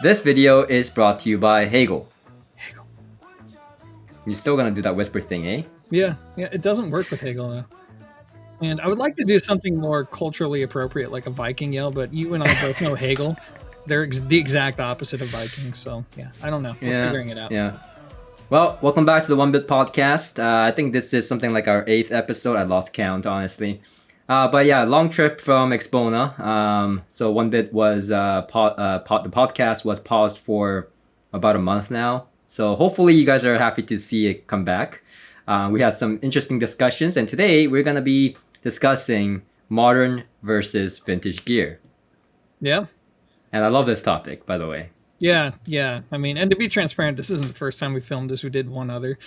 This video is brought to you by Hegel. Hegel. You're still gonna do that whisper thing, eh? Yeah, it doesn't work with Hegel though. And I would like to do something more culturally appropriate, like a Viking yell, but you and I both know Hegel. They're the exact opposite of Viking, so yeah, I don't know. We're figuring it out. Yeah. Well, welcome back to the One Bit Podcast. I think this is something like our 8th episode. I lost count, honestly. But yeah, long trip from Expona. So One Bit was the podcast was paused for about a month now. So hopefully you guys are happy to see it come back. We had some interesting discussions, and today we're gonna be discussing modern versus vintage gear. Yeah. And I love this topic, by the way. Yeah. I mean, and to be transparent, this isn't the first time we filmed this. We did one other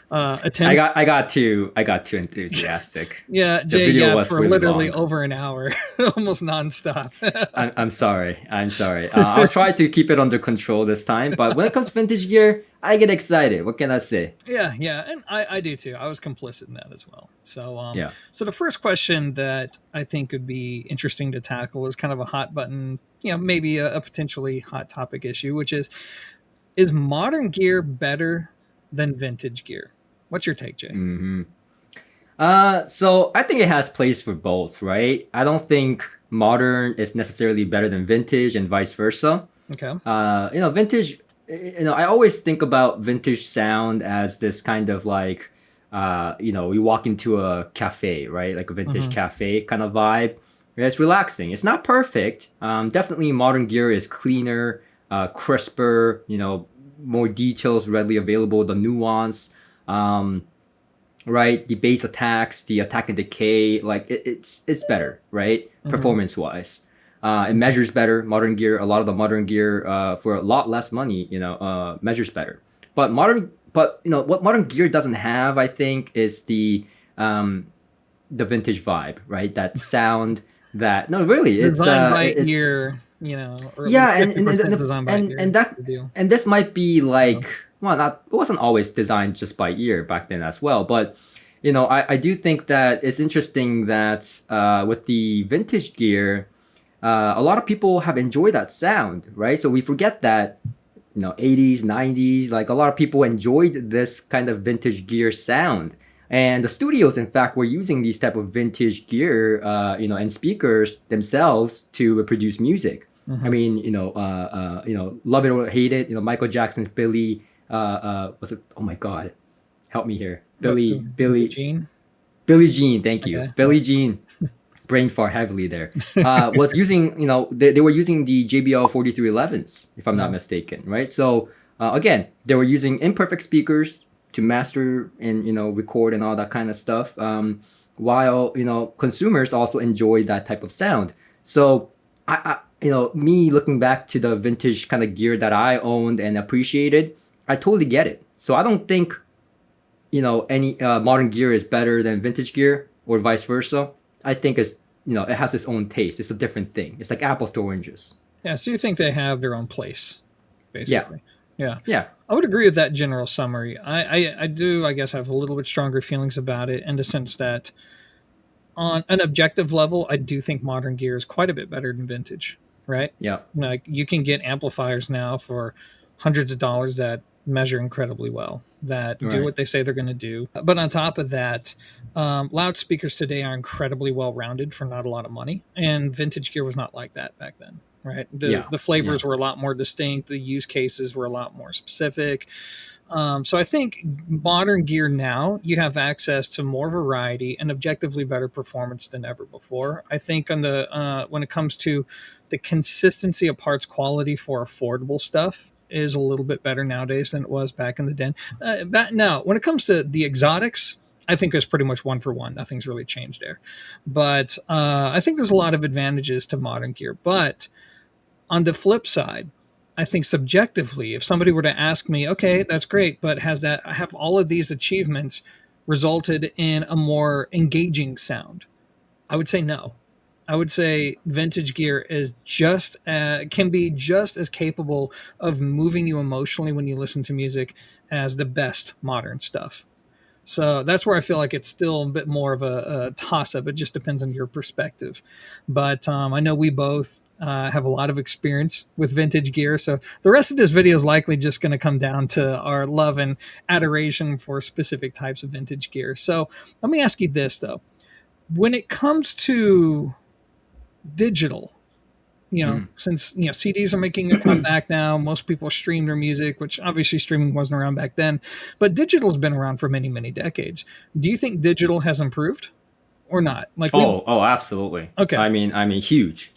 attempt. I got too enthusiastic. Yeah, Jay, for really literally long. Over an hour, almost nonstop. I'm sorry. I'll try to keep it under control this time. But when it comes to vintage gear, I get excited. What can I say? Yeah, and I do too. I was complicit in that as well. So yeah. So the first question that I think would be interesting to tackle is kind of a hot button, maybe a potentially hot topic issue, which is modern gear better than vintage gear? What's your take, Jay? Mm-hmm. So I think it has place for both, right? I don't think modern is necessarily better than vintage and vice versa. Okay. Vintage, I always think about vintage sound as this kind of like, we walk into a cafe, right? Like a vintage cafe kind of vibe. It's relaxing. It's not perfect. Definitely modern gear is cleaner, crisper, more details readily available, the nuance, right? The bass attacks, the attack and decay, like it's better, right? Performance wise, it measures better. Modern gear, a lot of the modern gear, for a lot less money, measures better. But what modern gear doesn't have, I think, is the vintage vibe, right? That sound. It's designed by ear. And this might be like, it wasn't always designed just by ear back then as well, but I do think that it's interesting that with the vintage gear, a lot of people have enjoyed that sound, right? So we forget that 80s, 90s, like a lot of people enjoyed this kind of vintage gear sound. And the studios, in fact, were using these type of vintage gear, and speakers themselves to produce music. I mean, love it or hate it. Michael Jackson's Billie, was it? Oh my God, help me here. Billie Jean. Billie Jean, thank you. Okay. Billie Jean, brain fart heavily there. Was using, they were using the JBL 4311s, if I'm not mistaken, right? So again, they were using imperfect speakers to master and record and all that kind of stuff, while consumers also enjoy that type of sound. So I me looking back to the vintage kind of gear that I owned and appreciated, I totally get it. So I don't think any modern gear is better than vintage gear or vice versa. I think it has its own taste. It's a different thing. It's like apples to oranges. Yeah, so you think they have their own place, basically. Yeah. I would agree with that general summary. I do, I guess, have a little bit stronger feelings about it in the sense that on an objective level, I do think modern gear is quite a bit better than vintage, right? Yeah. Like you can get amplifiers now for hundreds of dollars that measure incredibly well, that do what they say they're going to do. But on top of that, loudspeakers today are incredibly well-rounded for not a lot of money. And vintage gear was not like that back then. Right. The flavors were a lot more distinct. The use cases were a lot more specific. So I think modern gear now, you have access to more variety and objectively better performance than ever before. I think on the when it comes to the consistency of parts quality for affordable stuff is a little bit better nowadays than it was back in the day. Now, when it comes to the exotics, I think it's pretty much one for one. Nothing's really changed there. But I think there's a lot of advantages to modern gear. But on the flip side, I think subjectively, if somebody were to ask me, okay, that's great, but have all of these achievements resulted in a more engaging sound? I would say no. I would say vintage gear is can be just as capable of moving you emotionally when you listen to music as the best modern stuff. So that's where I feel like it's still a bit more of a toss-up. It just depends on your perspective. But I know we both have a lot of experience with vintage gear. So the rest of this video is likely just going to come down to our love and adoration for specific types of vintage gear. So let me ask you this, though. When it comes to digital, since CDs are making a comeback now, most people stream their music, which obviously streaming wasn't around back then, but digital's been around for many, many decades. Do you think digital has improved or not? Absolutely. Okay. I mean, huge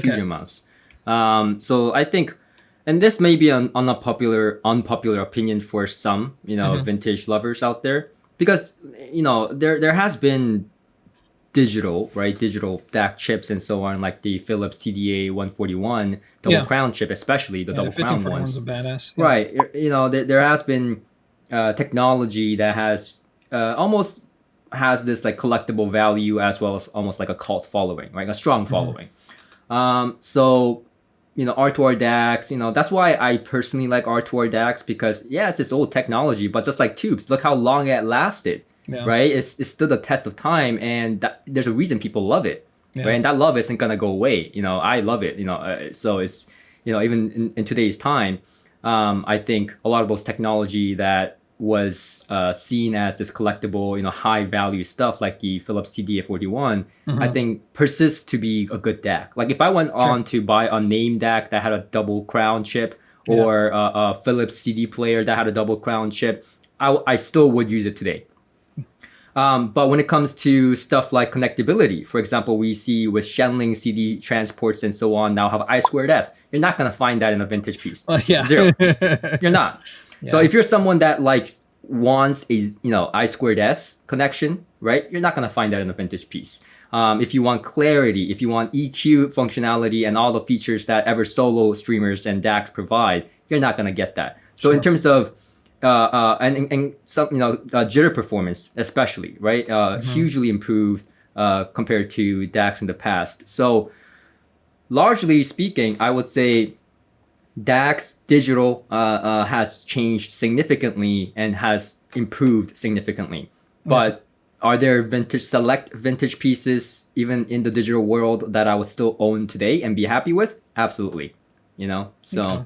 amounts. So I think, and this may be an unpopular opinion for some, vintage lovers out there, because there has been digital DAC chips and so on, like the Philips TDA 141 double crown chip, especially the double crown ones. The badass. Yeah. Right. There has been technology that has almost has this like collectible value, as well as almost like a cult following, like a strong following. So R2R DACs, that's why I personally like R2R DACs, because it's its old technology, but just like tubes, look how long it lasted. Yeah. Right, it's stood the test of time, and there's a reason people love it, right? And that love isn't gonna go away. I love it. So it's even in today's time, I think a lot of those technology that was seen as this collectible, high value stuff like the Philips TDA41, I think persists to be a good DAC. Like if I went on to buy a name DAC that had a double crown chip, or a Philips CD player that had a double crown chip, I still would use it today. But when it comes to stuff like connectability, for example, we see with Shenling CD transports and so on now have I2S. You're not going to find that in a vintage piece. Zero. You're not. Yeah. So if you're someone that like wants a I2S connection, right? You're not going to find that in a vintage piece. If you want clarity, if you want EQ functionality and all the features that ever solo streamers and DACs provide, you're not going to get that. So in terms of and some jitter performance especially, right? Hugely improved compared to DACs in the past. So largely speaking, I would say DACs digital has changed significantly and has improved significantly. But are there select vintage pieces even in the digital world that I would still own today and be happy with? Absolutely. So.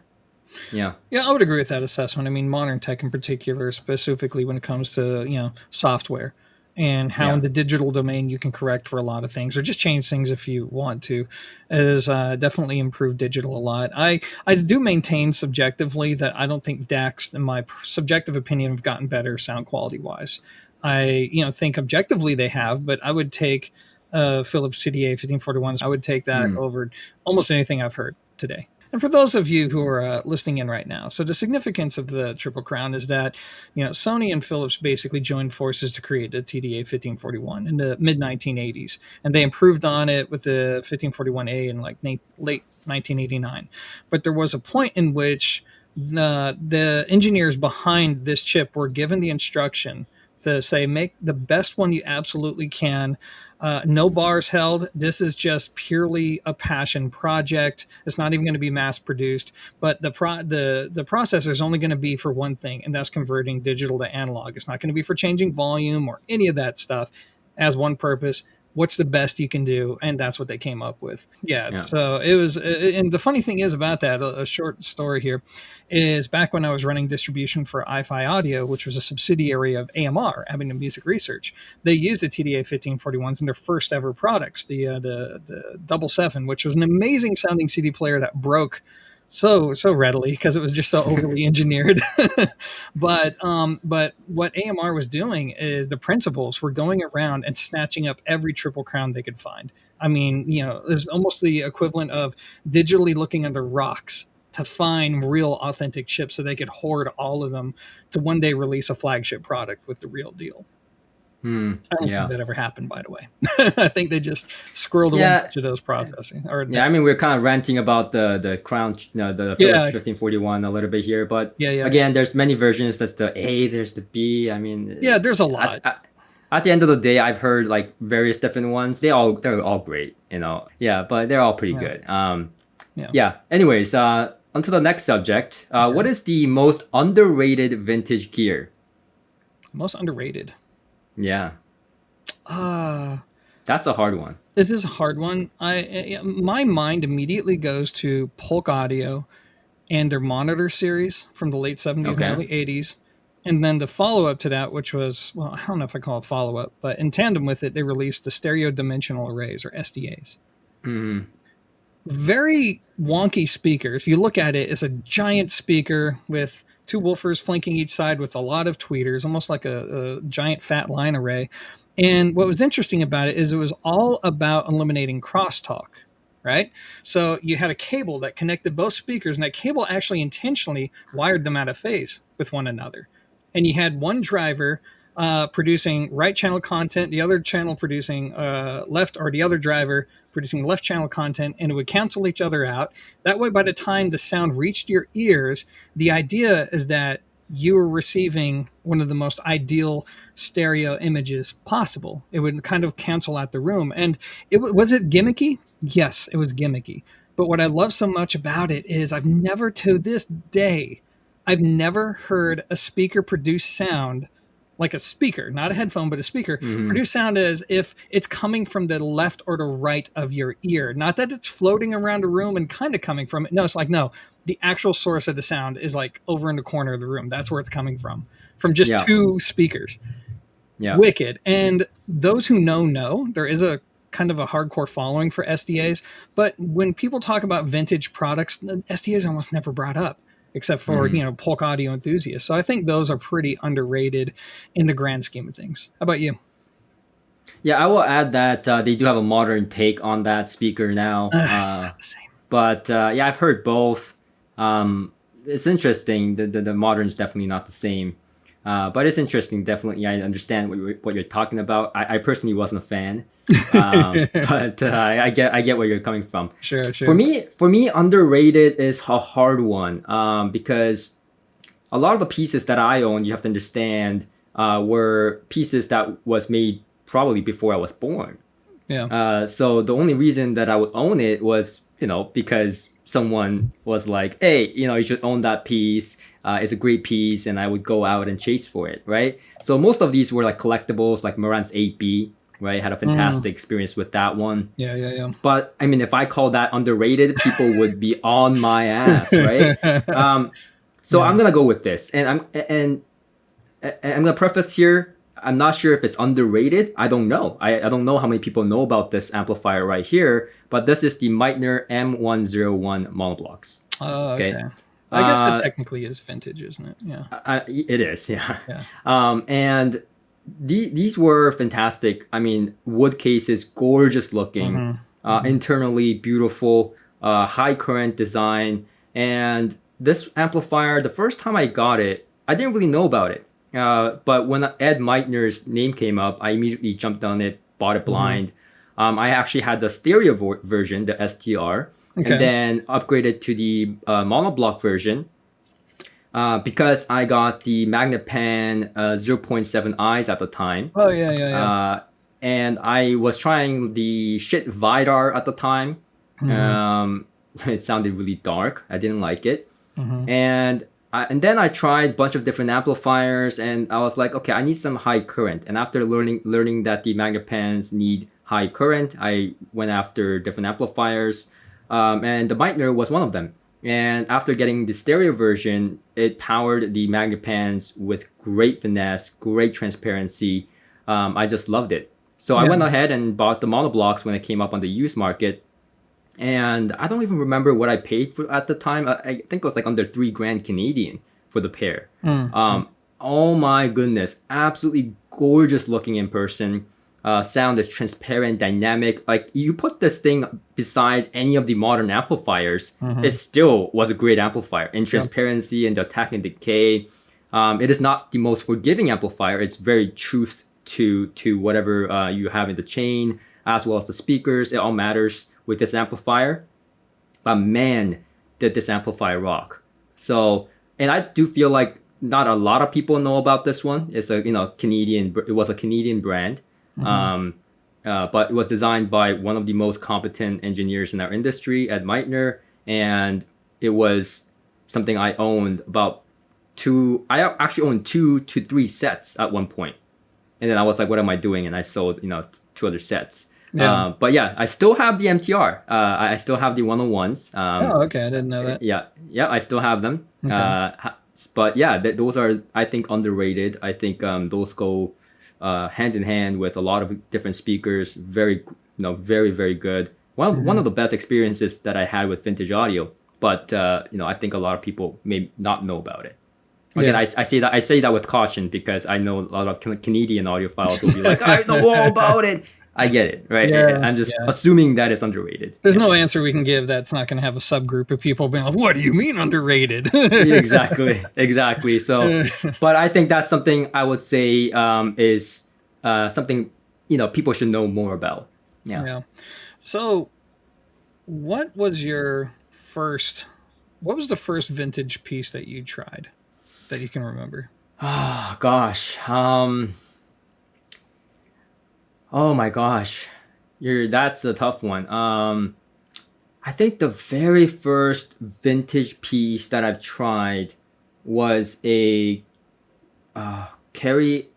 Yeah, I would agree with that assessment. I mean, modern tech in particular, specifically when it comes to software and how in the digital domain you can correct for a lot of things or just change things if you want to, has definitely improved digital a lot. I do maintain subjectively that I don't think DACs, in my subjective opinion, have gotten better sound quality wise. I think objectively they have, but I would take Philips TDA 1541s. I would take that over almost anything I've heard today. And for those of you who are listening in right now, so the significance of the Triple Crown is that, Sony and Philips basically joined forces to create the TDA 1541 in the mid-1980s. And they improved on it with the 1541A in like late 1989. But there was a point in which the engineers behind this chip were given the instruction to say, make the best one you absolutely can. No bars held. This is just purely a passion project. It's not even going to be mass produced, but the processor is only going to be for one thing, and that's converting digital to analog. It's not going to be for changing volume or any of that stuff. It has one purpose. What's the best you can do? And that's what they came up with. Yeah. So it was, and the funny thing is about that, a short story here, is back when I was running distribution for iFi Audio, which was a subsidiary of AMR, Abingdon Music Research, they used the TDA 1541s in their first ever products, the Double 7, which was an amazing sounding CD player that broke so readily because it was just so overly engineered. But what AMR was doing is the principals were going around and snatching up every Triple Crown they could find. I mean, it's almost the equivalent of digitally looking under rocks to find real authentic chips so they could hoard all of them to one day release a flagship product with the real deal. I don't think that ever happened, by the way. I think they just squirreled away much of those processing. I mean, we're kind of ranting about the Crown, the Philips 1541 a little bit here, but again, there's many versions. That's the A, there's the B. I mean, there's a lot. At the end of the day, I've heard like various different ones. They're all great, but they're all pretty good. Anyways, onto the next subject. What is the most underrated vintage gear? Most underrated. Yeah. That That's a hard one. It is a hard one. My mind immediately goes to Polk Audio and their Monitor series from the late 70s and Okay. early 80s. And then the follow up to that, which was, well, I don't know if I call it follow up, but in tandem with it, they released the stereo dimensional arrays, or SDAs. Very wonky speaker. If you look at it, it's a giant speaker with two woofers flanking each side with a lot of tweeters, almost like a giant fat line array. And what was interesting about it is it was all about eliminating crosstalk, right? So you had a cable that connected both speakers, and that cable actually intentionally wired them out of phase with one another. And you had one driver producing right channel content, the other channel producing left, or the other driver producing left channel content, and it would cancel each other out. That way, by the time the sound reached your ears, the idea is that you were receiving one of the most ideal stereo images possible. It would kind of cancel out the room. And was it gimmicky? Yes, it was gimmicky. But what I love so much about it is I've never, to this day, I've never heard a speaker produce sound like a speaker, not a headphone, but a speaker, produce sound as if it's coming from the left or the right of your ear. Not that it's floating around a room and kind of coming from it. No, it's like, no, the actual source of the sound is like over in the corner of the room. That's where it's coming from just two speakers. Yeah. Wicked. And those who know, there is a kind of a hardcore following for SDAs. But when people talk about vintage products, SDAs are almost never brought up, except for, Polk Audio enthusiasts. So I think those are pretty underrated in the grand scheme of things. How about you? Yeah, I will add that they do have a modern take on that speaker now. It's not the same. But yeah, I've heard both. It's interesting. The modern is definitely not the same. But it's interesting. Definitely, I understand what you're talking about. I personally wasn't a fan. But I get where you're coming from. Sure. For me, underrated is a hard one, because a lot of the pieces that I own, you have to understand, were pieces that was made probably before I was born. Yeah. So the only reason that I would own it was, because someone was like, hey, you should own that piece. It's a great piece, and I would go out and chase for it, right? So most of these were like collectibles, like Marantz 8B. Right, had a fantastic experience with that one. Yeah. But I mean, if I call that underrated, people would be on my ass, right? So I'm gonna go with this, and I'm gonna preface here. I'm not sure if it's underrated. I don't know. I don't know how many people know about this amplifier right here. But this is the Meitner M101 monoblocks. Oh, okay. I guess that technically is vintage, isn't it? Yeah. It is. Yeah. And these were fantastic. I mean, wood cases, gorgeous looking, internally beautiful, high current design. And this amplifier, the first time I got it, I didn't really know about it. But when Ed Meitner's name came up, I immediately jumped on it, bought it blind. I actually had the stereo version, the STR, and then upgraded to the monoblock version. Because I got the MagnaPan 0.7 I's at the time. Oh, yeah. And I was trying the shit Vidar at the time. It sounded really dark. I didn't like it. And then I tried a bunch of different amplifiers, and I was like, okay, I need some high current. And after learning that the MagnaPans need high current, I went after different amplifiers. And the Meitner was one of them. And after getting the stereo version, it powered the MagnaPans with great finesse, great transparency. I just loved it. So I went ahead and bought the monoblocks when it came up on the used market. And I don't even remember what I paid for at the time. I think it was like under $3,000 Canadian for the pair. Oh my goodness. Absolutely gorgeous looking in person. Sound is transparent, dynamic. Like, you put this thing beside any of the modern amplifiers, it still was a great amplifier in transparency and the attack and decay. It is not the most forgiving amplifier. It's very truth to whatever you have in the chain, as well as the speakers. It all matters with this amplifier. But man, did this amplifier rock. So, and I do feel like not a lot of people know about this one. It's a Canadian. It was a Canadian brand. But it was designed by one of the most competent engineers in our industry at Meitner, and it was something I owned I actually owned 2 to 3 sets at one point. And then I was like, what am I doing? And I sold, 2 other sets. Yeah. But yeah, I still have the MTR. I still have the 101s. Oh, okay. I didn't know that. Yeah, I still have them. Okay. But yeah, those are, I think, underrated. I think those go hand in hand with a lot of different speakers. Very, very, very good. One of the best experiences that I had with vintage audio. But I think a lot of people may not know about it. Again, Yeah. I say that with caution because I know a lot of Canadian audiophiles will be like, I know all about it. I get it, right? Yeah. I'm just Yeah. assuming that it's underrated. There's no answer we can give that's not going to have a subgroup of people being like, "What do you mean underrated?" Exactly. So, but I think that's something I would say is something people should know more about. Yeah. Yeah. So, what was the first vintage piece that you tried that you can remember? Oh gosh. Oh my gosh. That's a tough one. I think the very first vintage piece that I've tried was a Carry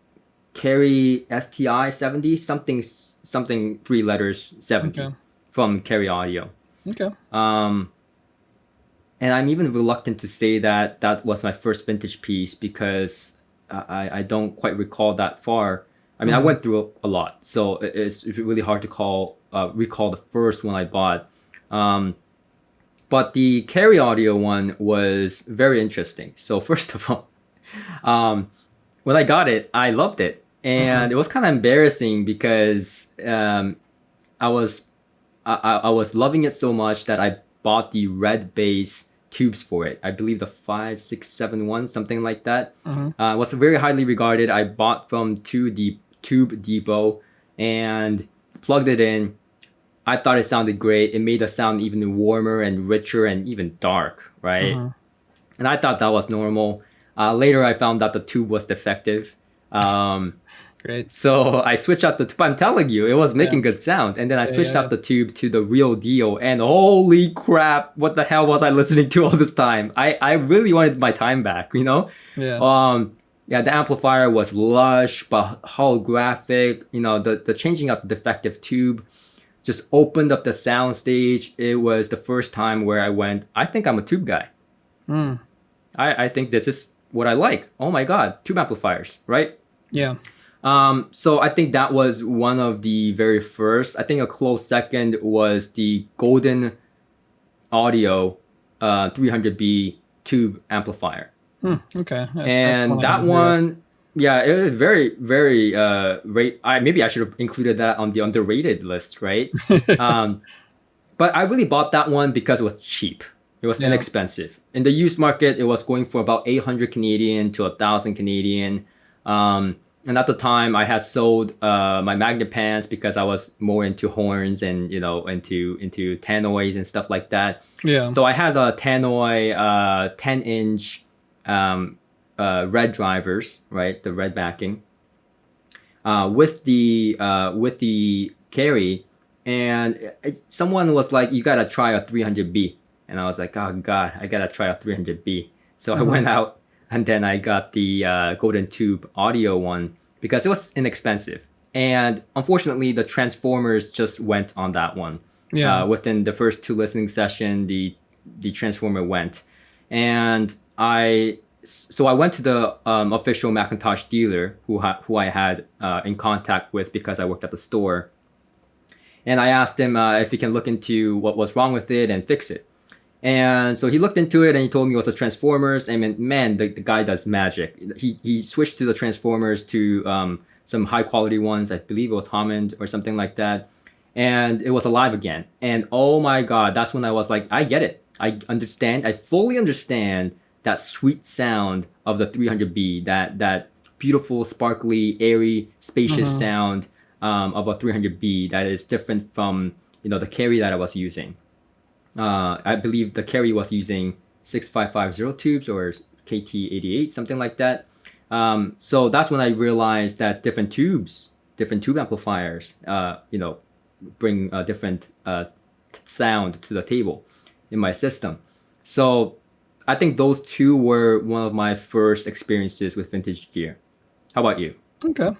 STI 70, something 3 letters 70 Okay. from Carry Audio. Okay. And I'm even reluctant to say that that was my first vintage piece because I don't quite recall that far. I mean, I went through a lot, so it's really hard to recall the first one I bought. But the Carry Audio one was very interesting. So first of all, when I got it, I loved it, and it was kind of embarrassing because I was loving it so much that I bought the red base tubes for it. I believe the 5671, something like that. Was very highly regarded. I bought from Tube Depot and plugged it in. I thought it sounded great. It made the sound even warmer and richer and even dark, right? And I thought that was normal. Later, I found out the tube was defective. Great. So I switched out the tube. I'm telling you, it was making good sound. And then I switched out the tube to the real deal. And holy crap, what the hell was I listening to all this time? I really wanted my time back, Yeah. Yeah, the amplifier was lush, but holographic. The changing out the defective tube just opened up the sound stage. It was the first time where I went, I think I'm a tube guy. I think this is what I like. Oh my God, tube amplifiers, right? Yeah. So I think that was one of the very first. I think a close second was the Golden Audio 300B tube amplifier. Okay. And that one, yeah, it was very, very maybe I should have included that on the underrated list, right? But I really bought that one because it was cheap. It was inexpensive. In the used market, it was going for about 800 Canadian to 1,000 Canadian. And at the time, I had sold my magnet pants because I was more into horns and into tannoys and stuff like that. Yeah. So I had a tannoy 10-inch red drivers, right, the red backing, with the carry, and someone was like, "You gotta try a 300B," and I was like, "Oh God, I gotta try a 300B." So I went out. And then I got the Golden Tube Audio one because it was inexpensive. And unfortunately, the transformers just went on that one. Yeah. Within the first 2 listening sessions, the transformer went. And I went to the official Macintosh dealer who I had in contact with because I worked at the store. And I asked him if he can look into what was wrong with it and fix it. And so he looked into it and he told me it was the transformers. And man, the guy does magic. He switched to the transformers to some high quality ones. I believe it was Hammond or something like that. And it was alive again. And oh my God, that's when I was like, I get it. I understand. I fully understand that sweet sound of the 300B, that beautiful, sparkly, airy, spacious sound of a 300B that is different from the carry that I was using. I believe the carry was using 6550 tubes or KT88, something like that. So that's when I realized that different tube amplifiers, bring a different sound to the table in my system. So I think those two were one of my first experiences with vintage gear. How about you? Okay.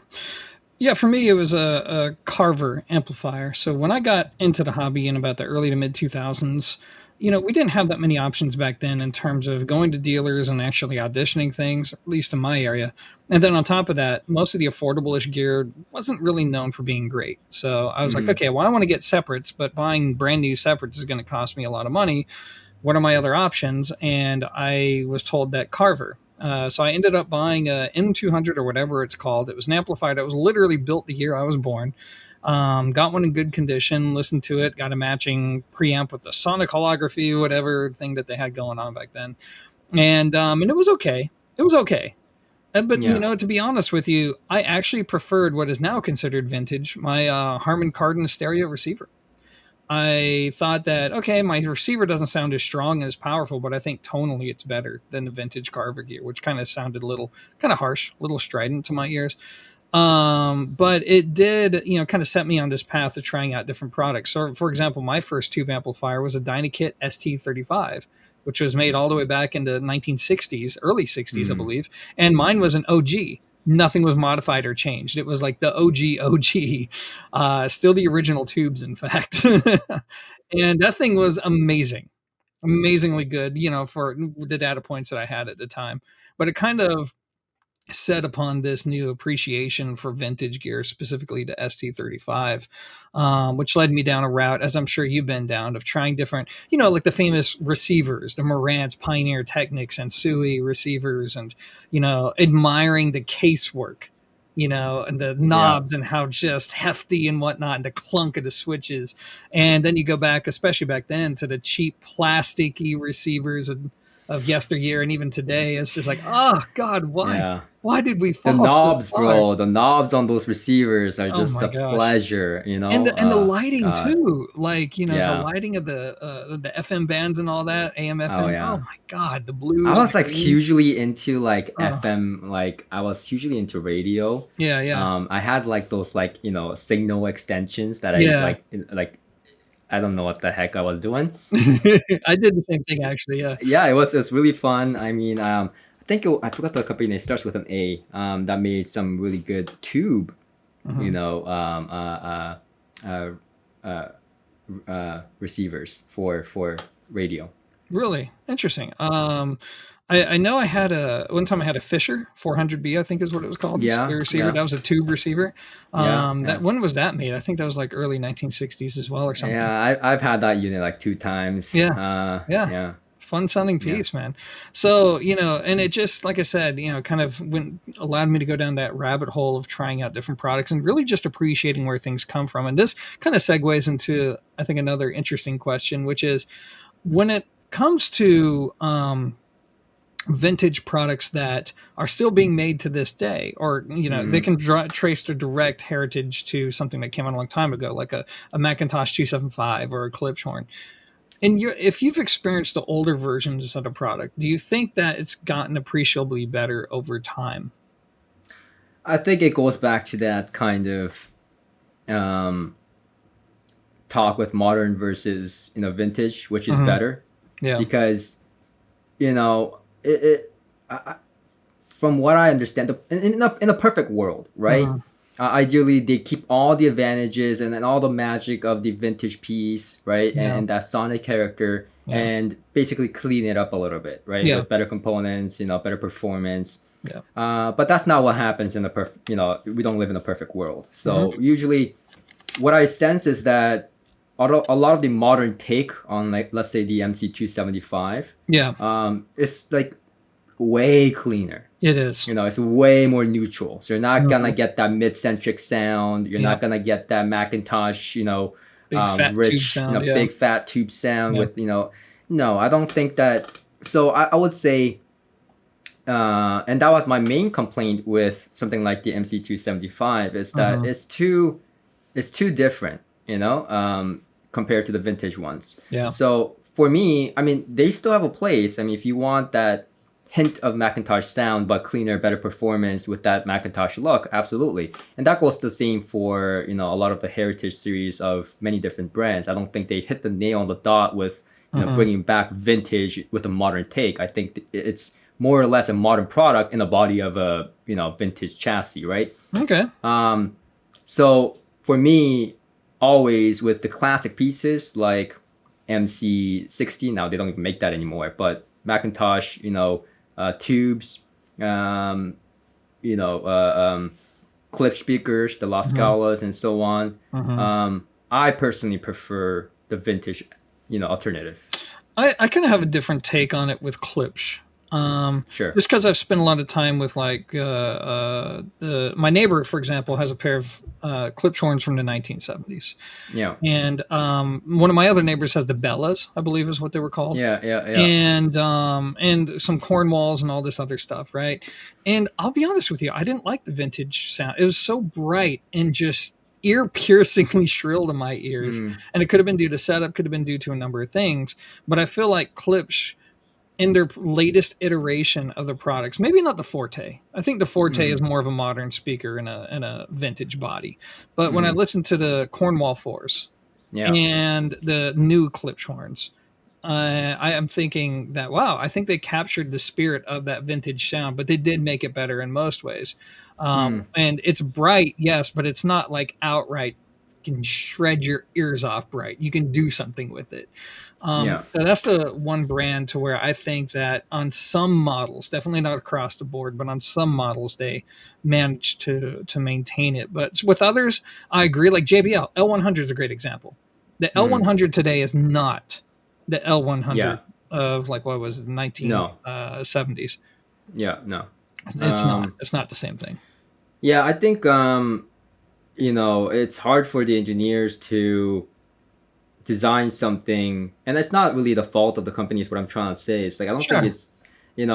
Yeah, for me, it was a Carver amplifier. So when I got into the hobby in about the early to mid 2000s, we didn't have that many options back then in terms of going to dealers and actually auditioning things, at least in my area. And then on top of that, most of the affordable-ish gear wasn't really known for being great. So I was like, Mm-hmm. okay, well, I want to get separates, but buying brand new separates is going to cost me a lot of money. What are my other options? And I was told that Carver. So I ended up buying a M200 or whatever it's called. It was an amplifier that was literally built the year I was born. Got one in good condition, listened to it, got a matching preamp with the sonic holography, whatever thing that they had going on back then. And it was okay. It was okay. But Yeah. to be honest with you, I actually preferred what is now considered vintage, my Harman Kardon stereo receiver. I thought that, okay, my receiver doesn't sound as strong and as powerful, but I think tonally it's better than the vintage Carver gear, which kind of sounded a little kind of harsh, a little strident to my ears. But it did, kind of set me on this path of trying out different products. So, for example, my first tube amplifier was a Dynakit ST35, which was made all the way back in the 1960s, early 60s, I Mm-hmm. believe. And mine was an OG. Nothing was modified or changed. It was like the OG, still the original tubes, in fact. And that thing was amazing, amazingly good, for the data points that I had at the time. But it kind of set upon this new appreciation for vintage gear, specifically to ST35, which led me down a route, as I'm sure you've been down, of trying different, like the famous receivers, the Marantz, Pioneer Technics, and Sansui receivers, and, admiring the casework, and the Yeah. knobs and how just hefty and whatnot, and the clunk of the switches. And then you go back, especially back then, to the cheap plasticky receivers of yesteryear and even today. It's just like, oh God, why? Yeah. Why did we The fall so knobs, far? bro. The knobs on those receivers are Oh just my a gosh. pleasure, you And know? the lighting God. too, like, the Yeah. lighting of the FM bands and all that, AM, Oh FM. Oh yeah. my God, the I blues and was the like greens. hugely into like Oh, FM, like I was hugely into radio. yeah, yeah, I had like those like, signal extensions that I yeah. like I don't know what the heck I was doing. I did the same thing actually. Yeah. Yeah, it was really fun. I mean, I forgot the company name. It starts with an A. That made some really good tube, you Mhm. know, uh, uh, receivers for radio. Really interesting. I know I had a one time I had a Fisher 400B, I think is what it was called. Yeah, The receiver yeah, that was a tube receiver. yeah, That yeah, when was that made? I think that was like early 1960s as well or yeah. something. I've had that unit like two times. Yeah, yeah. Yeah, Fun sounding yeah. piece, man. So, and it just, like I said, kind of allowed me to go down that rabbit hole of trying out different products and really just appreciating where things come from. And this kind of segues into, I think, another interesting question, which is when it comes to vintage products that are still being made to this day, or they Hmm. can trace their direct heritage to something that came out a long time ago, like a Macintosh 275 or a Klipschorn. And if you've experienced the older versions of the product, do you think that it's gotten appreciably better over time? I think it goes back to that kind of um, talk with modern versus vintage, which is Hmm. better Yeah. because it from what I understand, in a perfect world, right? Hmm. Ideally, they keep all the advantages and then all the magic of the vintage piece, right? Yeah. And that sonic character, Yeah. and basically clean it up a little bit, right? Yeah. With better components, better performance. Yeah. But that's not what happens in the perfect. We don't live in a perfect world. Hmm. So usually, what I sense is that a lot of the modern take on, like, let's say the MC275, Yeah. is like way cleaner. It is. It's way more neutral. So you're not gonna Mhm. get that mid-centric sound. You're Yeah. not gonna get that Macintosh, Big fat tube rich, sound. Yeah. big fat tube sound Yeah. with, no, I don't think that. So I would say, and that was my main complaint with something like the MC275 is that Hmm. it's too different, compared to the vintage ones. Yeah. So for me, I mean, they still have a place. I mean, if you want that hint of Macintosh sound but cleaner, better performance with that Macintosh look, absolutely. And that goes the same for a lot of the heritage series of many different brands. I don't think they hit the nail on the dot with Hmm. bringing back vintage with a modern take. I think it's more or less a modern product in the body of a vintage chassis, right? Okay. So for me, always with the classic pieces like MC60, now they don't even make that anymore, but Macintosh, tubes, um, you know, clip speakers, the La Mhm. Scalas, and so on. Mhm. I personally prefer the vintage, alternative. I kind of have a different take on it with Klipsch. Um, Sure. just because I've spent a lot of time with like my neighbor, for example, has a pair of Klipsch horns from the 1970s, Yeah. and one of my other neighbors has the Bellas, I believe is what they were called, Yeah. Yeah. Yeah. and some Cornwalls and all this other stuff, right? And I'll be honest with you, I didn't like the vintage sound. It was so bright and just ear piercingly shrill to my ears, Mm, and it could have been due to setup, could have been due to a number of things. But I feel like Klipsch in their latest iteration of the products, maybe not the Forte. I think the Forte mm, is more of a modern speaker in a vintage body. But when I mm. listen to the Cornwall fours Yeah. and the new Klipsch horns, I am thinking that wow, I think they captured the spirit of that vintage sound, but they did make it better in most ways. Mm, And it's bright, yes, but it's not like outright can shred your ears off bright. You can do something with it. yeah. So that's the one brand to where I think that on some models, definitely not across the board, but on some models they manage to maintain it. But with others, I agree. Like JBL L100 is a great example. The Mm, L100 today is not the yeah. L100 of like what was it, No. 1970s. Yeah. No. It's not. Um, It's not the same thing. yeah. I think it's hard for the engineers to design something, and it's not really the fault of the company. Is what I'm trying to say. It's like I don't think Sure. it's in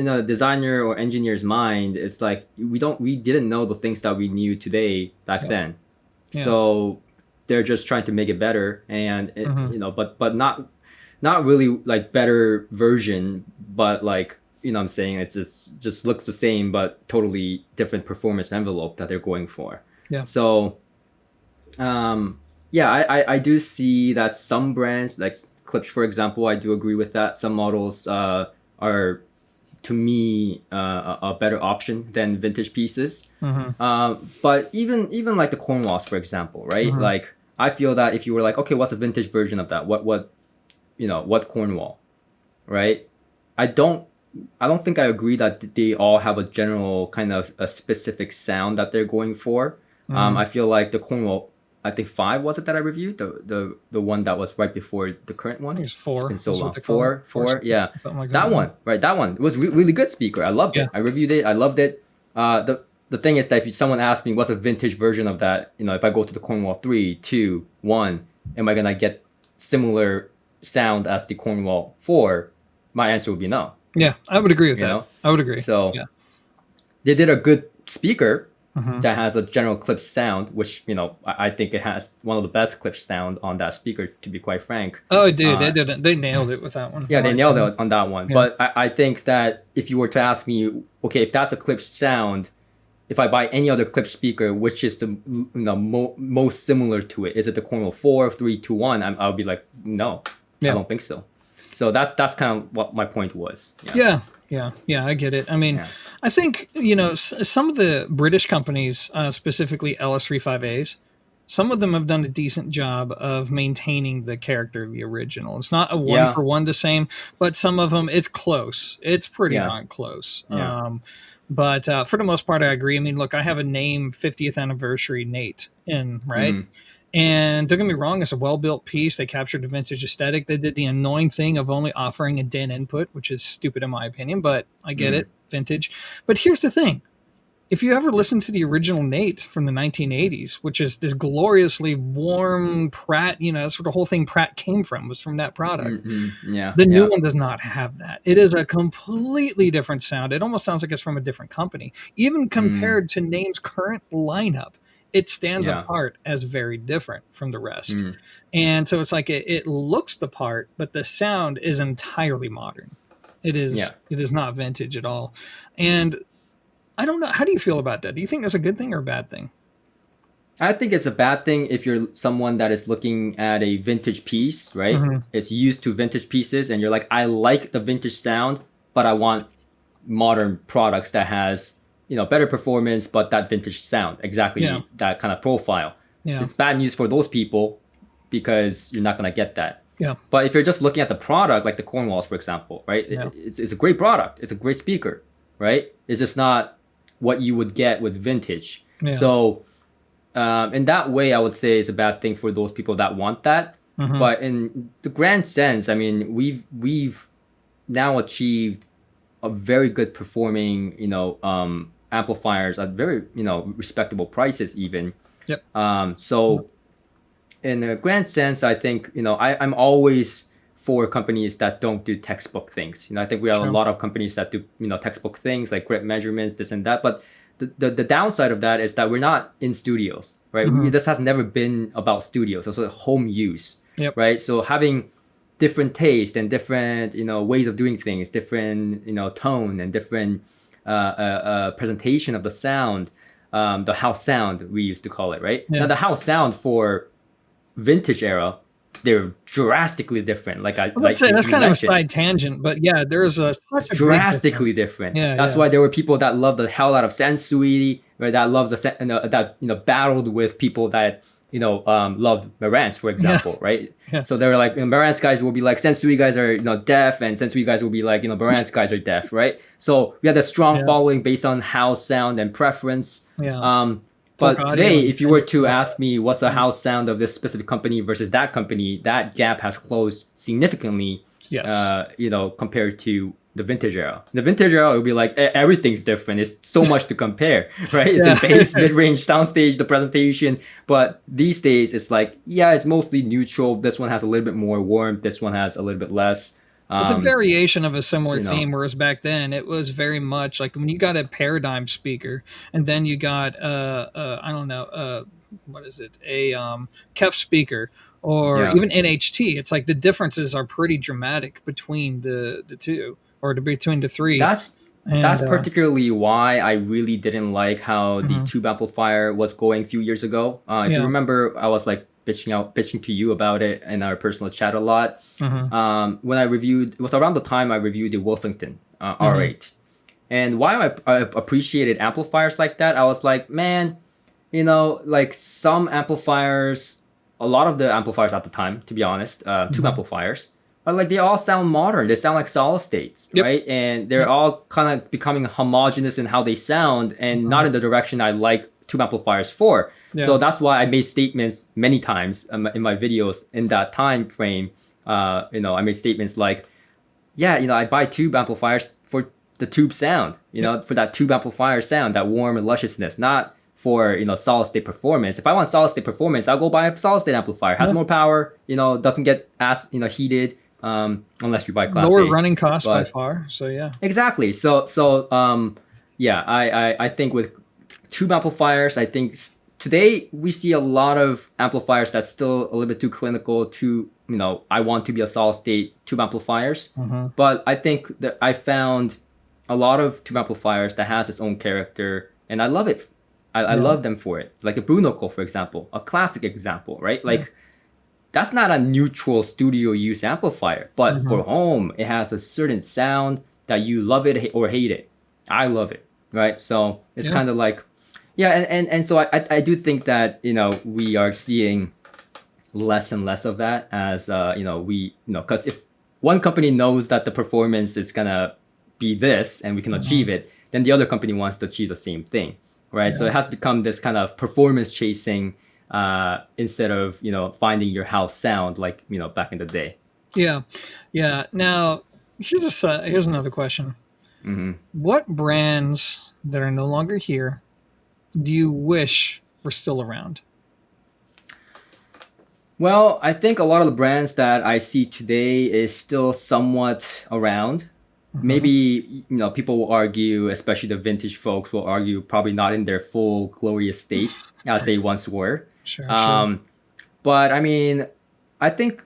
a designer or engineer's mind, it's like we didn't know the things that we knew today back Yeah. then. Yeah. So they're just trying to make it better, and Hmm. but not really like better version, but like what I'm saying, it's just looks the same but totally different performance envelope that they're going for. Yeah. So yeah, I do see that some brands like Klipsch, for example, I do agree with that. Some models are to me a better option than vintage pieces. Hmm. But even like the Cornwalls, for example, right? Hmm. Like I feel that if you were like, okay, what's a vintage version of that? What Cornwall, right? I don't I don't think I agree that they all have a general kind of a specific sound that they're going for. Hmm. I feel like the Cornwall, I think five was it that I reviewed, the one that was right before the current I one. think it's It's four. been so Is what long. they call it. Four, yeah, Something like that that. one, right? That one, it was really good speaker. I loved Yeah. it. I reviewed it. I loved it. The thing is that if someone asks me what's a vintage version of that, if I go to the Cornwall 3, 2, 1, am I gonna get similar sound as the Cornwall 4? My answer would be no. Yeah. I would agree with You that. know, I would agree. so Yeah. they did a good speaker Hmm. that has a general Klipsch sound, which I think it has one of the best Klipsch sound on that speaker. To be quite frank, Oh, dude, they uh, did it. They nailed it with that one. yeah, In they my nailed opinion. it on that one. Yeah. But I think that if you were to ask me, okay, if that's a Klipsch sound, if I buy any other Klipsch speaker, which is the most similar to it? Is it the Cornwall 4, 3, 2, 1? I'll be like, no, I Yeah. don't think so. So that's kind of what my point was. Yeah. Yeah. Yeah. Yeah. I get it. I mean, Yeah. I think, some of the British companies, specifically LS35As, some of them have done a decent job of maintaining the character of the original. It's not a one Yeah. for one the same, but some of them, it's close. It's pretty Yeah. darn close. Yeah. But for the most part, I agree. I mean, look, I have a name 50th anniversary Nate in, right? Mm, And don't get me wrong, it's a well built piece. They captured the vintage aesthetic. They did the annoying thing of only offering a DIN input, which is stupid in my opinion, but I get mm, it, vintage. But here's the thing, if you ever listen to the original Nate from the 1980s, which is this gloriously warm Pratt, that's where the whole thing Pratt came from, was from that product. yeah. The new Yeah. one does not have that. It is a completely different sound. It almost sounds like it's from a different company. Even Mm, compared to Name's current lineup, it stands yeah. apart as very different from the rest. Mm, And so it's like it looks the part, but the sound is entirely modern. It yeah. is not vintage at all. And I don't know. How do you feel about that? Do you think that's a good thing or a bad thing? I think it's a bad thing if you're someone that is looking at a vintage piece, right? Hmm. It's used to vintage pieces, and you're like, I like the vintage sound, but I want modern products that has better performance, but that vintage sound, exactly that kind of profile. Yeah. It's bad news for those people because you're not going to get that. Yeah. But if you're just looking at the product, like the Cornwalls, for example, right? Yeah. It's a great product. It's a great speaker, right? It's just not what you would get with vintage. Yeah. So in that way, I would say it's a bad thing for those people that want that. Mm-hmm. But in the grand sense, I mean, we've now achieved a very good performing, amplifiers at very, respectable prices even. Yep. So in a grand sense, I think, I'm always for companies that don't do textbook things. I think we have a lot of companies that do, textbook things like grip measurements, this and that. But the downside of that is that we're not in studios, right? Mm-hmm. This has never been about studios. It's also home use, yep. right? So having different taste and different, ways of doing things, different, tone and different presentation of the sound, the house sound we used to call it, right? Yeah. Now the house sound for vintage era, they're drastically different. Like that's kind of a side tangent, but yeah, there's such a drastically different. Yeah, that's why there were people that loved the hell out of Sansui, right? That loved that battled with people that loved Marantz, for example, right? Yeah. So they were like, Marantz guys will be like, Sansui guys are deaf, and Sansui guys will be like, Marantz guys are deaf, right? So we had a strong following based on house sound and preference. Yeah. But today, if you were to ask me what's the house sound of this specific company versus that company, that gap has closed significantly. Yes. Compared to the vintage era. The vintage era, it would be like everything's different. It's so much to compare, right? It's a bass, mid-range, soundstage, the presentation. But these days, it's like, it's mostly neutral. This one has a little bit more warmth. This one has a little bit less. It's a variation of a similar theme, whereas back then it was very much like when you got a paradigm speaker, and then you got what is it, a KEF speaker, or even NHT. It's like the differences are pretty dramatic between the two, or between the three. That's particularly why I really didn't like how the tube amplifier was going a few years ago. If you remember, I was like bitching to you about it in our personal chat a lot. Mm-hmm. When I reviewed, it was around the time I reviewed the Wilsington R8. And why I appreciated amplifiers like that, I was like, man, like some amplifiers, a lot of the amplifiers at the time, to be honest, tube amplifiers, are like, they all sound modern. They sound like solid states, right? And they're all kind of becoming homogenous in how they sound, and not in the direction I like tube amplifiers for. So that's why I made statements many times in my videos in that time frame. I made statements like, I buy tube amplifiers for the tube sound, for that tube amplifier sound, that warm and lusciousness, not for solid state performance. If I want solid state performance, I'll go buy a solid state amplifier. Has more power, doesn't get as heated, unless you buy class lower A. running costs by far. So exactly. So I think with tube amplifiers, I think today we see a lot of amplifiers that's still a little bit too clinical, I want to be a solid state tube amplifiers. But I think that I found a lot of tube amplifiers that has its own character, and I love it. I love them for it. Like a Brunoco, for example, a classic example, right? Like that's not a neutral studio use amplifier, but for home, it has a certain sound that you love it or hate it. I love it, right? So it's kind of like, and so I do think that, we are seeing less and less of that as, because if one company knows that the performance is going to be this and we can achieve it, then the other company wants to achieve the same thing, right? So it has become this kind of performance chasing instead of, finding your house sound like, back in the day. Yeah. Now, here's another question. What brands that are no longer here do you wish were still around? Well, I think a lot of the brands that I see today is still somewhat around. Maybe, people will argue, especially the vintage folks will argue, probably not in their full glorious state as they once were. Sure. But I mean, I think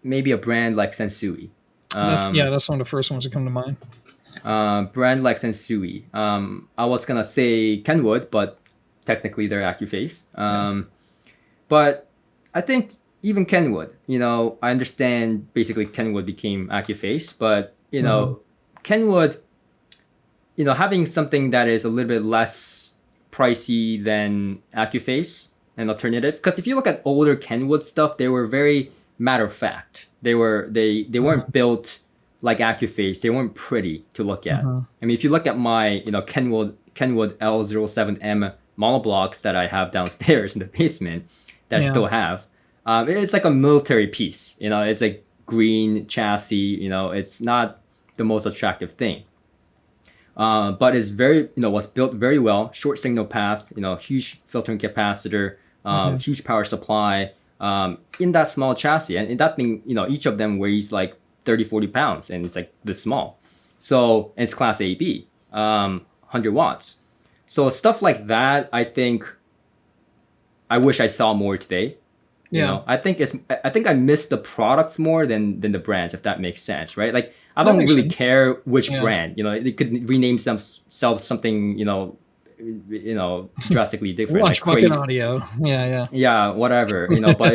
maybe a brand like Sansui. That's one of the first ones that come to mind. Brand like Sansui. I was gonna say Kenwood, but technically they're AccuFace. But I think even Kenwood, I understand basically Kenwood became AccuFace, but Kenwood having something that is a little bit less pricey than AccuFace, an alternative. Because if you look at older Kenwood stuff, they were very matter of fact. They weren't built like AccuFace. They weren't pretty to look at. I mean, if you look at my Kenwood L07M monoblocks that I have downstairs in the basement that I still have, it's like a military piece. It's like green chassis. It's not the most attractive thing. But it's very, was built very well. Short signal path, huge filtering capacitor, huge power supply, in that small chassis. And that thing, each of them weighs like 30, 40 pounds, and it's like this small. So it's class AB, 100 watts. So stuff like that, I think I wish I saw more today. I think I miss the products more than the brands, if that makes sense, right? Like, I don't really care which brand. They could rename themselves something, drastically different. Watch Bucket Audio. Yeah, whatever. But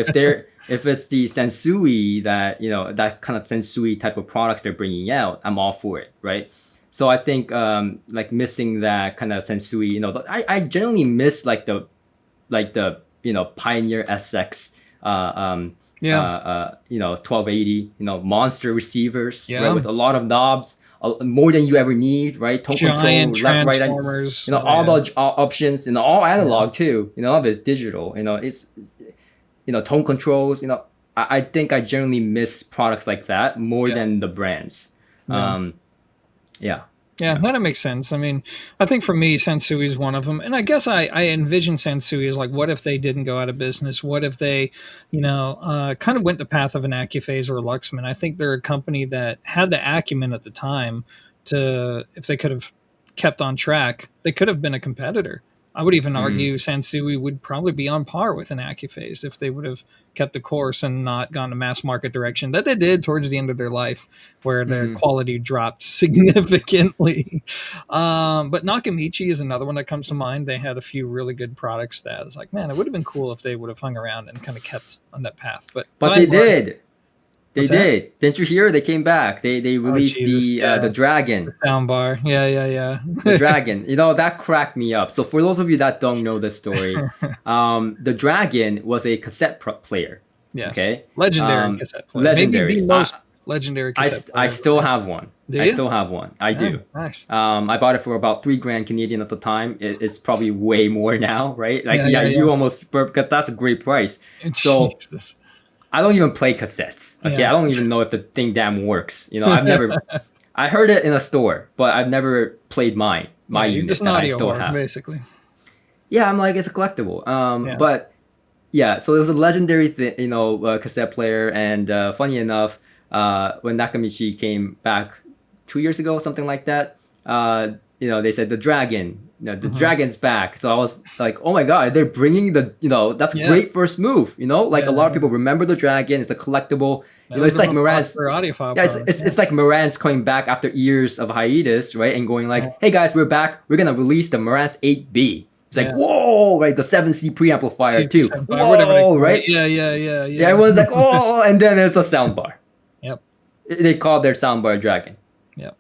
if it's the Sansui that that kind of Sansui type of products they're bringing out, I'm all for it, right? So I think like missing that kind of Sansui. I generally miss like the Pioneer SX. 1280, monster receivers, right, with a lot of knobs, more than you ever need, right? Tone Giant control, left, right, transformers, all the options, all analog too. Of it's digital. It's tone controls. I think I generally miss products like that more than the brands. Yeah, that makes sense. I mean, I think for me, Sansui is one of them. And I guess I envision Sansui as like, what if they didn't go out of business? What if they, kind of went the path of an AccuPhase or a Luxman? I think they're a company that had the acumen at the time to, if they could have kept on track, they could have been a competitor. I would even argue Sansui would probably be on par with an AccuPhase if they would have kept the course and not gone a mass market direction that they did towards the end of their life, where their quality dropped significantly. But Nakamichi is another one that comes to mind. They had a few really good products that I was like, man, it would have been cool if they would have hung around and kind of kept on that path. But they did. They did. Didn't you hear? They came back. They released the Dragon. The soundbar. Yeah. The Dragon. That cracked me up. So for those of you that don't know this story, the Dragon was a cassette player. Yes. Okay. Legendary cassette player. Legendary. Maybe the most legendary cassette player. I still have one. Do I you? still have one. I do. Nice. I bought it for about $3,000 Canadian at the time. It's probably way more now, right? Like, you almost, because that's a great price. So Jesus. I don't even play cassettes. Okay, I don't even know if the thing damn works. I've never. I heard it in a store, but I've never played my unit just that I still have. Basically. Yeah, I'm like, it's a collectible. But yeah, so it was a legendary cassette player, and funny enough, when Nakamichi came back 2 years ago, something like that, they said the Dragon. The Dragon's back. So I was like, oh my God, they're bringing that's a great first move. A lot of people remember the Dragon. It's a collectible. It's like Marantz. It's like Marantz coming back after years of hiatus, right? And going like, hey guys, we're back. We're going to release the Marantz 8B. It's like, whoa, right? The 7C preamplifier too. Whoa, right? Yeah. Everyone's like, oh, and then there's a soundbar. Yep. They called their soundbar Dragon. Yep.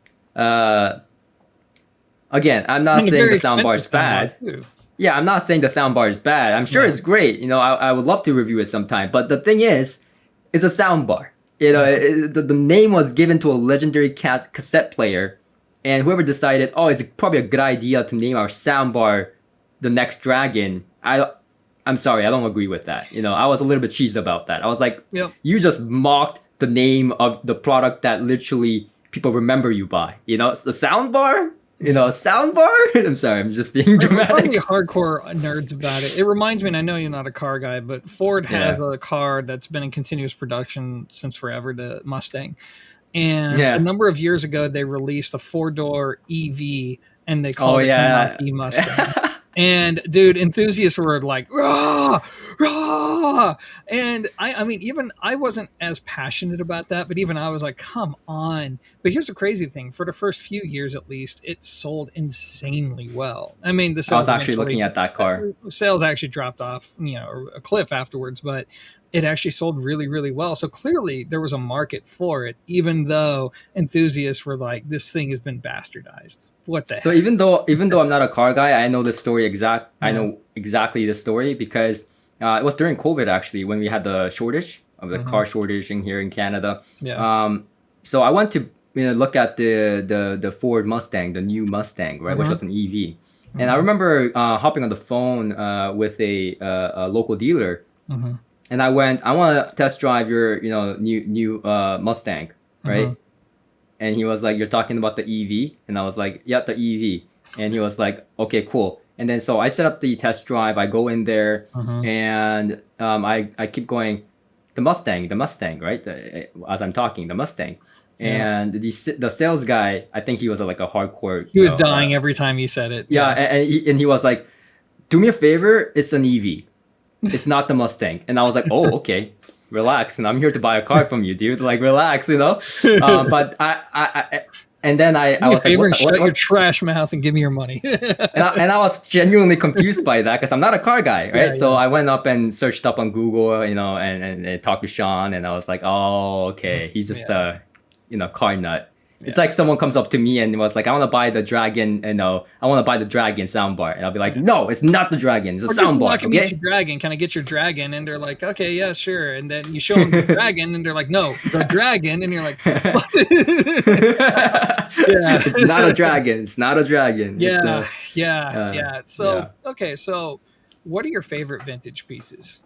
Again, I'm not saying the soundbar is bad. Yeah, I'm not saying the soundbar is bad. I'm sure it's great. I would love to review it sometime. But the thing is, it's a soundbar. The name was given to a legendary cassette player, and whoever decided, it's probably a good idea to name our soundbar the next Dragon. I'm sorry, I don't agree with that. I was a little bit cheesed about that. I was like, you just mocked the name of the product that literally people remember you by. It's a soundbar. Soundbar? I'm sorry, I'm just being dramatic. Probably hardcore nerds about it. It reminds me, and I know you're not a car guy, but Ford has a car that's been in continuous production since forever, the Mustang. And a number of years ago, they released a 4-door EV, and they called it the Mustang. And dude, enthusiasts were like, rah, rah. And I mean, even I wasn't as passionate about that, but even I was like, come on. But here's the crazy thing. For the first few years, at least, it sold insanely well. I mean, the sales I was actually looking at that car. Sales actually dropped off, a cliff afterwards. But it actually sold really, really well. So clearly there was a market for it, even though enthusiasts were like, this thing has been bastardized. What the So heck? even though I'm not a car guy, I know the story I Yeah. know exactly the story because it was during COVID actually when we had the shortage of the car shortage in here in Canada. Yeah. So I went to look at the Ford Mustang, the new Mustang, right, which was an EV. And I remember hopping on the phone with a local dealer, and I went, I want to test drive your new Mustang, right? And he was like, "You're talking about the EV?" And I was like, "Yeah, the EV." And he was like, "Okay, cool." And then so I set up the test drive. I go in there, and I keep going, the Mustang, right? As I'm talking, the Mustang. And the sales guy, I think he was like a hardcore. He was dying every time he said it. Yeah, and he was like, "Do me a favor, it's an EV. It's not the Mustang." And I was like, "Oh, okay. Relax, and I'm here to buy a car from you, dude. Like, relax, you know." But and then I was like, "Shut your trash mouth and give me your money." and I was genuinely confused by that because I'm not a car guy, right? So I went up and searched up on Google, and talked to Sean, and I was like, "Oh, okay, he's just a car nut." It's like someone comes up to me and was like, "I want to buy the Dragon, I want to buy the Dragon soundbar," and I'll be like, "No, it's not the Dragon, it's a soundbar." Okay, Dragon, can I get your Dragon? And they're like, "Okay, yeah, sure." And then you show them the Dragon, and they're like, "No, the Dragon," and you're like, "What?" It's not a Dragon. It's not a Dragon. Yeah. So okay, so what are your favorite vintage pieces?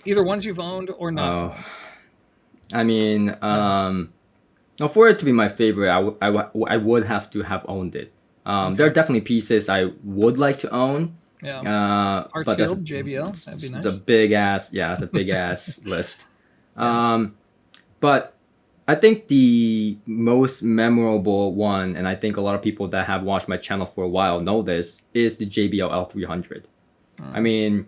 Either ones you've owned or not. I mean, now, for it to be my favorite, I would have to have owned it. There are definitely pieces I would like to own. Yeah. Hartsfield, JBL, that'd be nice. It's a big ass list. But I think the most memorable one, and I think a lot of people that have watched my channel for a while know this, is the JBL L300. I mean,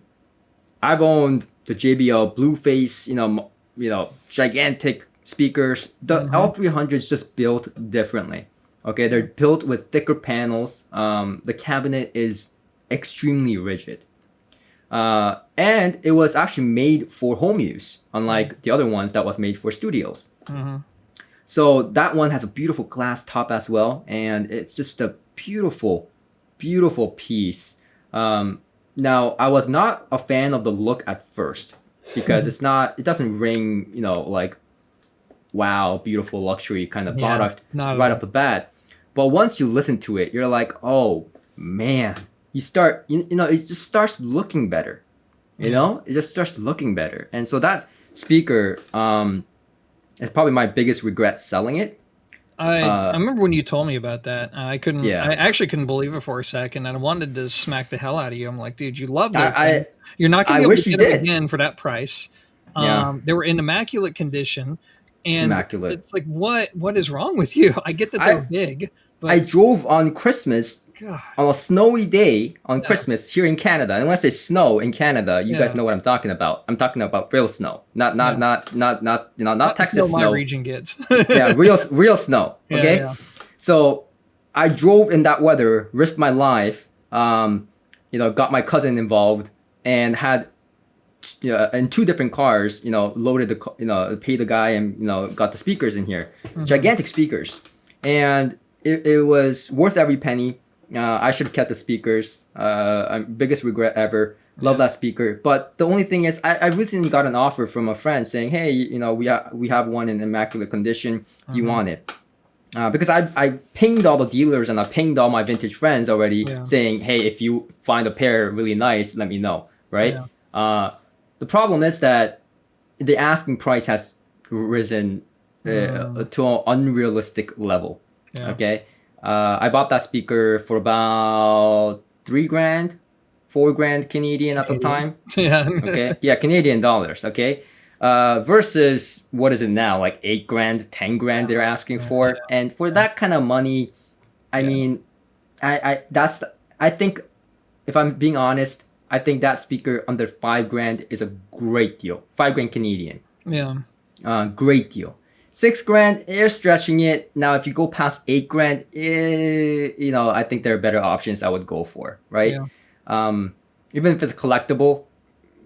I've owned the JBL Blueface, gigantic speakers. The L300 is just built differently. Okay, they're built with thicker panels. The cabinet is extremely rigid. And it was actually made for home use, unlike the other ones that was made for studios. So that one has a beautiful glass top as well, and it's just a beautiful, beautiful piece. Now, I was not a fan of the look at first because it doesn't ring, like, wow, beautiful luxury kind of product right off the bat. But once you listen to it, you're like, oh man, you start, it just starts looking better. It just starts looking better. And so that speaker is probably my biggest regret selling it. I remember when you told me about that. I actually couldn't believe it for a second. And I wanted to smack the hell out of you. I'm like, dude, you love that. You're not going to be able to get it again for that price. They were in immaculate condition. And it's like, what is wrong with you? I get that they're big. But I drove on Christmas, on a snowy day on Christmas here in Canada. And when I say snow in Canada, you guys know what I'm talking about. I'm talking about real snow, not Texas snow. My region gets. real snow. Okay, so I drove in that weather, risked my life. Got my cousin involved, and had in two different cars, loaded paid the guy and got the speakers in here, gigantic speakers, and it was worth every penny. I should have kept the speakers. Biggest regret ever. Love that speaker, but the only thing is, I recently got an offer from a friend saying, "Hey, we have one in immaculate condition. Do you want it?" Because I pinged all the dealers and I pinged all my vintage friends already, saying, "Hey, if you find a pair really nice, let me know." Right. The problem is that the asking price has risen to an unrealistic level. Okay, I bought that speaker for about $3,000, $4,000 Canadian at the time. Okay, Canadian dollars. Okay, versus what is it now? Like $8,000, $10,000 they're asking for, and for that kind of money, I mean, I think, if I'm being honest, I think that speaker under $5,000 is a great deal. $5,000 Canadian. Great deal. $6,000, you're stretching it. Now, if you go past $8,000, I think there are better options I would go for, right? Even if it's collectible,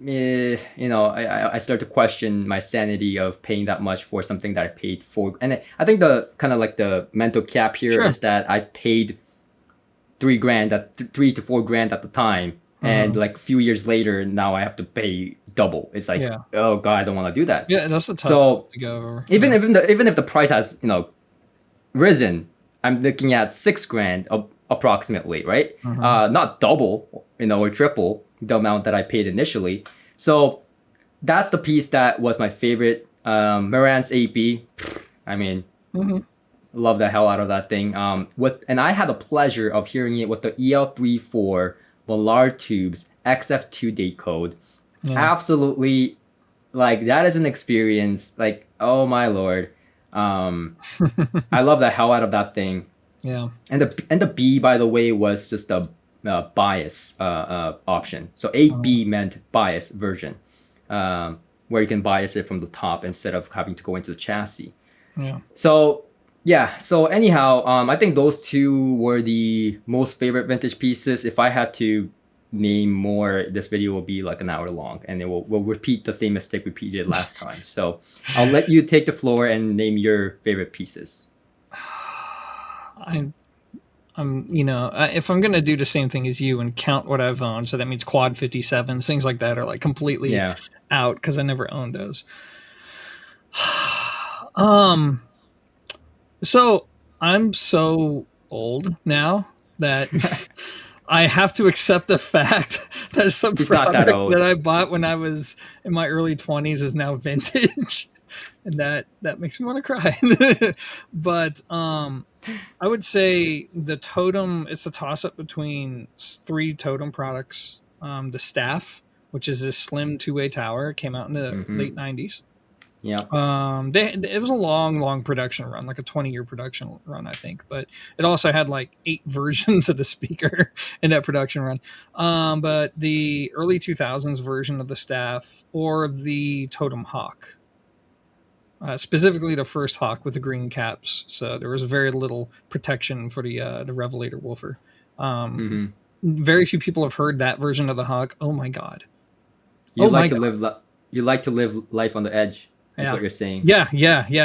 I start to question my sanity of paying that much for something that I paid for. And I think the kind of like the mental cap here is that I paid $3 to $4 at the time, and like a few years later, now I have to pay double. It's like, oh god, I don't want to do that. Yeah, that's a tough to go over. Even if the price has risen, I'm looking at $6,000 approximately, right? Not double, or triple the amount that I paid initially. So that's the piece that was my favorite. Marantz AP. I mean, love the hell out of that thing. And I had the pleasure of hearing it with the EL34 Molar tubes XF2 date code. Absolutely, like that is an experience. Like, oh my lord, I love the hell out of that thing. Yeah. And the B, by the way, was just a bias option. So 8B meant bias version, where you can bias it from the top instead of having to go into the chassis. Yeah. So anyhow, I think those two were the most favorite vintage pieces. If I had to name more, this video will be like an hour long, and we'll repeat the same mistake we repeated last time. So I'll let you take the floor and name your favorite pieces. If I'm gonna do the same thing as you and count what I've owned, so that means quad 57s, things like that are like completely out because I never owned those. So I'm so old now that I have to accept the fact that some product that I bought when I was in my early 20s is now vintage. And that makes me want to cry. But I would say the Totem, it's a toss-up between 3 Totem products. The Staff, which is this slim 2-way tower. It came out in the late 90s. Yeah. It was a long production run, like a 20-year production run, I think. But it also had like 8 versions of the speaker in that production run. But the early 2000s version of the Staff or the Totem Hawk, specifically the first Hawk with the green caps. So there was very little protection for the Revelator woofer. Very few people have heard that version of the Hawk. Oh my god! You like to live life on the edge. That's what you're saying. Yeah.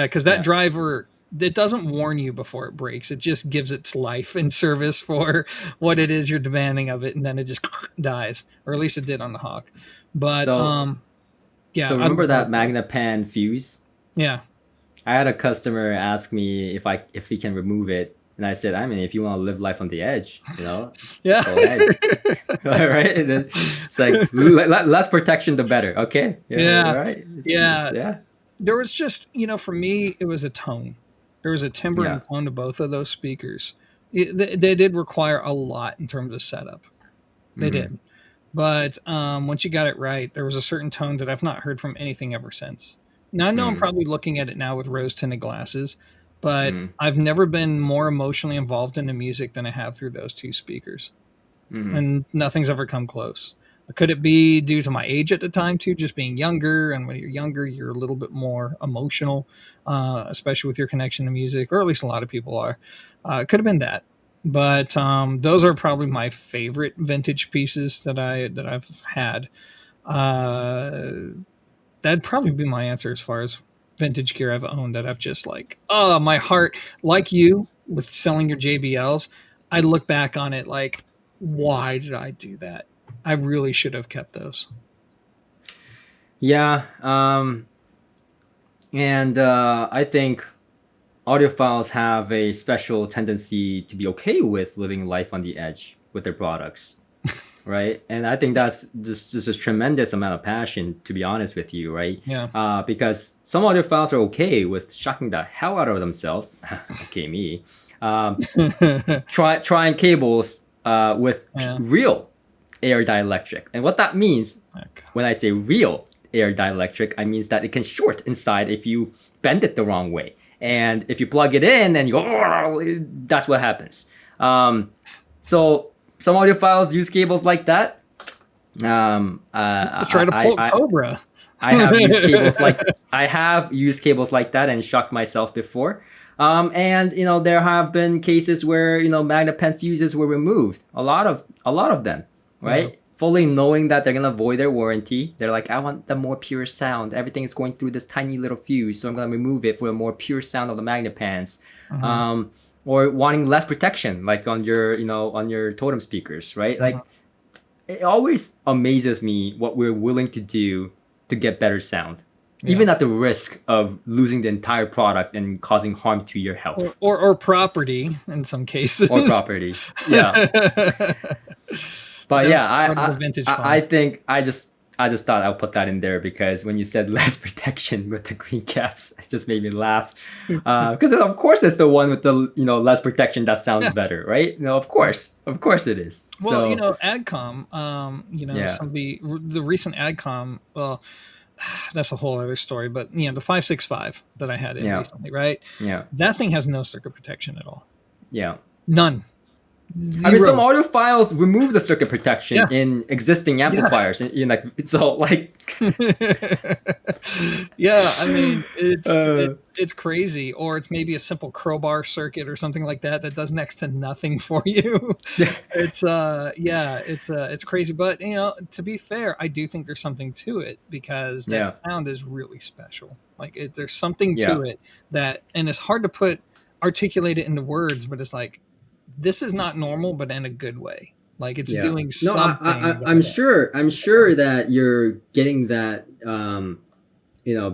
Because that driver, it doesn't warn you before it breaks. It just gives its life in service for what it is you're demanding of it, and then it just dies, or at least it did on the Hawk. But So remember that MagnaPan fuse? Yeah. I had a customer ask me if he can remove it, and I said, I mean, if you want to live life on the edge, Yeah. Go ahead. All right. And then it's like less protection, the better. Okay. Yeah. All right. Yeah. There was just, for me, it was a tone. There was a timbre and tone to both of those speakers. They did require a lot in terms of setup. They did. But once you got it right, there was a certain tone that I've not heard from anything ever since. Now, I know I'm probably looking at it now with rose-tinted glasses, but I've never been more emotionally involved in the music than I have through those 2 speakers. And nothing's ever come close. Could it be due to my age at the time, too, just being younger? And when you're younger, you're a little bit more emotional, especially with your connection to music, or at least a lot of people are. It could have been that. But those are probably my favorite vintage pieces that I've had. That'd probably be my answer as far as vintage gear I've owned that I've just like, my heart, like you with selling your JBLs, I look back on it like, why did I do that? I really should have kept those. Yeah. And I think audiophiles have a special tendency to be okay with living life on the edge with their products. Right. And I think that's just a tremendous amount of passion, to be honest with you. Right. Yeah. Because some audiophiles are okay with shocking the hell out of themselves. Okay, me. Trying cables with real air dielectric. And what that means, when I say real air dielectric, I means that it can short inside if you bend it the wrong way. And if you plug it in and you go, that's what happens. So some audiophiles use cables like that. Try to pull Cobra. I have used cables like that and shocked myself before. And there have been cases where MagnaPan fuses were removed. A lot of them, right? fully knowing that they're gonna void their warranty. They're like, I want the more pure sound. Everything is going through this tiny little fuse, so I'm gonna remove it for a more pure sound of the magnet pans. Or wanting less protection, like on your totem speakers, right? Like, it always amazes me what we're willing to do to get better sound. Even at the risk of losing the entire product and causing harm to your health. Or property in some cases. Or property. Yeah. But I think I just thought I'll put that in there because when you said less protection with the green caps, it just made me laugh. Because of course it's the one with the less protection that sounds better, right? Of course it is. Well, AdCom, the recent AdCom, well, that's a whole other story. But the 565 that I had in recently, right? Yeah, that thing has no circuit protection at all. Yeah, none. I mean, some audiophiles remove the circuit protection in existing amplifiers, and yeah, I mean, it's crazy, or it's maybe a simple crowbar circuit or something like that does next to nothing for you. It's crazy, but to be fair, I do think there's something to it because that sound is really special. Like there's something to it and it's hard to articulate it into words, but it's like, this is not normal, but in a good way. Like it's doing something. I'm sure that you're getting that,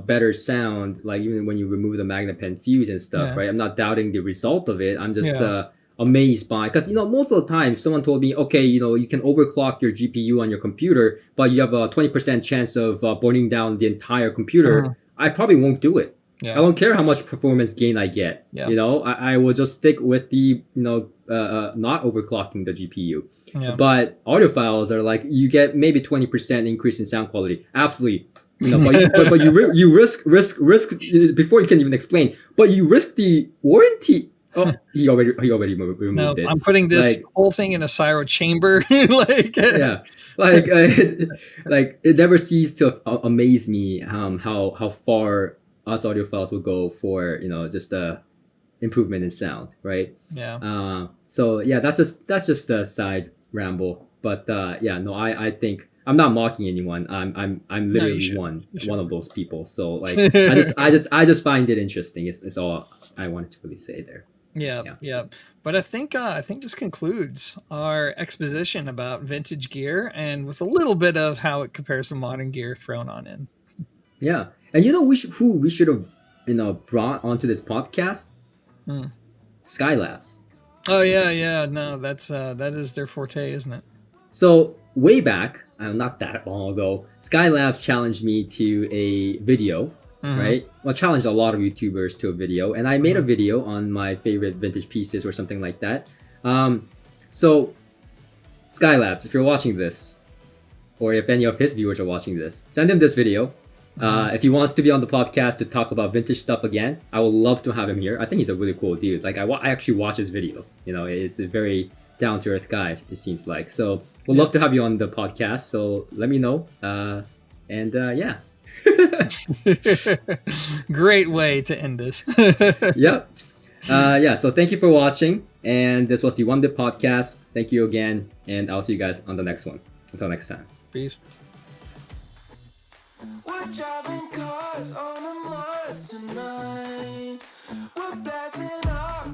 better sound. Like even when you remove the magnet pen fuse and stuff, right? I'm not doubting the result of it. I'm just amazed by, because most of the time, someone told me, okay, you can overclock your GPU on your computer, but you have a 20% chance of burning down the entire computer. I probably won't do it. I don't care how much performance gain I get. I will just stick with the not overclocking the GPU. But audiophiles are like, you get maybe 20% increase in sound quality. Absolutely. But you risk before you can even explain. But you risk the warranty. Oh, he already removed it. I'm putting this whole thing in a Syro chamber. Like it never ceases to amaze me how far us audiophiles will go for just improvement in sound, right? That's just a side ramble, but I think I'm not mocking anyone. I'm literally one of those people. So like I just find it interesting. It's all I wanted to really say there. Yeah. But I think this concludes our exposition about vintage gear, and with a little bit of how it compares to modern gear thrown on in. Yeah. And who we should have brought onto this podcast? Skylabs. Oh yeah. No, that is their forte, isn't it? So way back, not that long ago, Skylabs challenged me to a video, right? Well, challenged a lot of YouTubers to a video, and I made a video on my favorite vintage pieces or something like that. So Skylabs, if you're watching this, or if any of his viewers are watching this, send him this video. If he wants to be on the podcast to talk about vintage stuff again, I would love to have him here. I think he's a really cool dude. Like I actually watch his videos. It's a very down-to-earth guy, it seems like. So we'd love to have you on the podcast. So let me know. Yeah. Great way to end this. Yep. So thank you for watching. And this was the One Bit Podcast. Thank you again. And I'll see you guys on the next one. Until next time. Peace. We're driving cars on a Mars tonight. We're blasting off